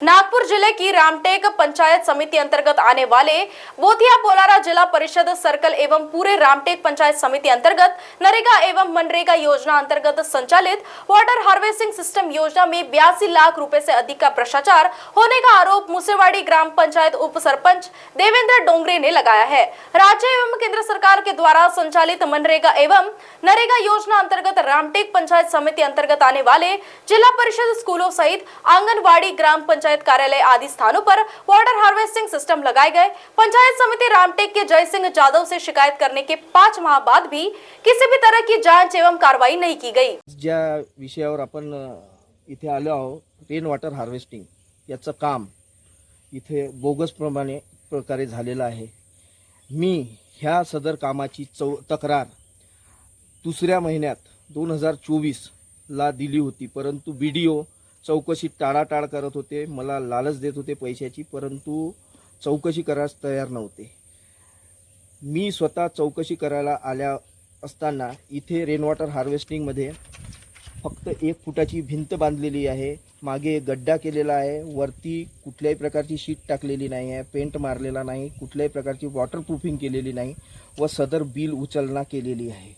नागपुर जिले की रामटेक पंचायत समिति अंतर्गत आने वाले बोथिया पोलारा जिला परिषद सर्कल एवं पूरे रामटेक पंचायत समिति अंतर्गत नरेगा एवं मनरेगा योजना अंतर्गत संचालित वाटर हार्वेस्टिंग सिस्टम योजना में 82 लाख रुपए से अधिक का भ्रष्टाचार होने का आरोप मुसेवाड़ी ग्राम पंचायत उप सरपंच देवेंद्र डोंगरे ने लगाया है। राज्य एवं केंद्र सरकार के द्वारा संचालित मनरेगा एवं नरेगा योजना अंतर्गत रामटेक पंचायत समिति अंतर्गत आने वाले जिला परिषद स्कूलों सहित आंगनबाड़ी, ग्राम पंचायत कार्यालय आदि स्थानों पर वाटर हार्वेस्टिंग सिस्टम लगाए गए। पंचायत समिति रामटेक के जय सिंह जाधव से शिकायत करने के 5 माह बाद भी किसी भी तरह की जांच एवं कार्रवाई नहीं की गई। ज्या विषयावर आपण इथे आलो आहोत, रेन वॉटर हार्वेस्टिंग याचं काम इथे बोगस प्रकारे झालेलं आहे। मी ह्या सदर कामाची तक्रार दुसऱ्या महिन्यात 2024 ला दिली होती, परंतु बीडीओ चौकशी टाळाटाळ करत होते, मला लालच देत होते पैशाची, परंतु चौकशी करायला तयार नव्हते। मी स्वतः चौकशी करायला आल्या असताना इथे रेन वॉटर हार्वेस्टिंग मध्ये फक्त 1 फुटाची भिंत बांधलेली आहे, मागे गड्डा केलेला आहे, वरती कुठल्याही प्रकारची शीट टाकलेली नाही आहे, पेंट मारलेला नाही, कुठल्याही प्रकारची वॉटरप्रूफिंग केलेली नाही व सदर बिल उचलना केलेली आहे।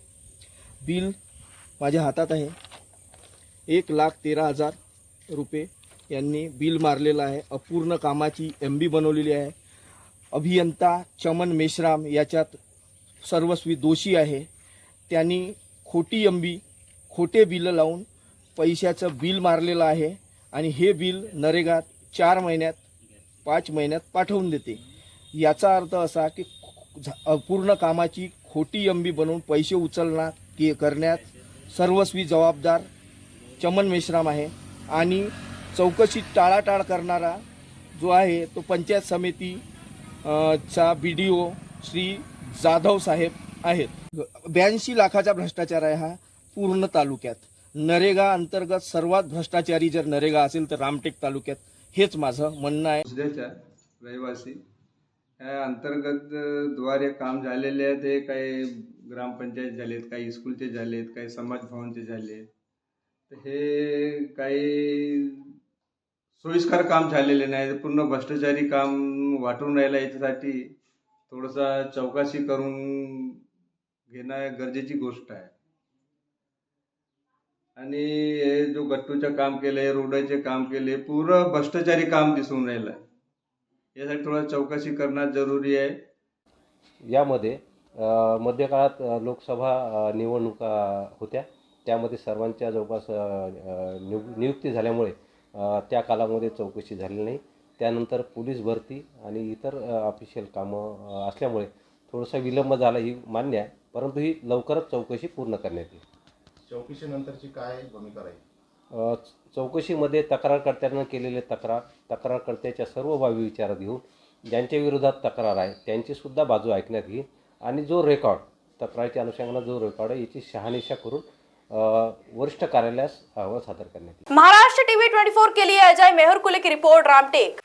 बिल माझ्या हातात आहे, 1,13,000 रुपये यांनी बिल मारलेलं आहे। अपूर्ण कामाची एमबी बनवलेली आहे। अभियंता चमन मेश्राम याच्यात सर्वस्वी दोषी आहे। त्यांनी खोटी एमबी, खोटे बिल लावून पैशाचं बिल मारलेलं आहे आणि हे बिल नरेगात 4 महिन्यात 5 महिन्यात पाठवून देते। याचा अर्थ असा की अपूर्ण कामाची खोटी एमबी बनवून पैसे उचलना करण्यात सर्वस्वी जबाबदार चमन मेश्राम आहे आणि चौकशी टाळाटाळ करणारा जो आहे तो पंचायत समिती चा बीडीओ श्री जाधव साहेब आहेत। 82 लाखाचा भ्रष्टाचार आहे हा पूर्ण तालुक्यात। नरेगा अंतर्गत सर्वात भ्रष्टाचारी जर नरेगा असेल तर रामटेक तालुक्यात, हेच माझं म्हणणं आहे। उद्याच्या रहिवासी या अंतर्गत द्वारे काम झालेले आहे, ते काही ग्रामपंचायत झालेत, काही स्कूलचे झालेत, काही समाज भवनचे झाले, तर हे काही सोयीस्कर काम झालेले नाही, पूर्ण भ्रष्टाचारी काम वाटून राहिलं। याच्यासाठी थोडंसं चौकशी करून घेणं गरजेची गोष्ट आहे। आणि हे जो गट्टूचं काम केले, रोडाचे काम केले, पूर्ण भ्रष्टाचारी काम दिसून राहिलं, यासाठी थोडं चौकशी करणं जरुरी आहे। यामध्ये मध्यकाळात लोकसभा निवडणुका होत्या, त्यामध्ये सर्वांच्या जवळपास नियुक्ती झाल्यामुळे त्या कालामध्ये चौकशी झाली नाही। त्यानंतर पोलीस भरती आणि इतर ऑफिशियल कामं असल्यामुळे थोडासा विलंब झाला, ही मान्य आहे, परंतु ही लवकरच चौकशी पूर्ण करण्यात येईल। चौकशीनंतरची काय भूमिका राहील? चौकशीमध्ये तक्रारकर्त्यांना केलेले तक्रारकर्त्याच्या सर्व बाबी विचारात घेऊन ज्यांच्या विरोधात तक्रार आहे त्यांचीसुद्धा बाजू ऐकण्यात येईल आणि जो रेकॉर्ड तक्रारीच्या अनुषंगाने जो रेकॉर्ड आहे याची शहानिशा करून वरिष्ठ कार्यालयास अहवाल सादर करण्यात येईल। महाराष्ट्र टीवी 24 के लिए अजय मेहरकुले की रिपोर्ट, रामटेक।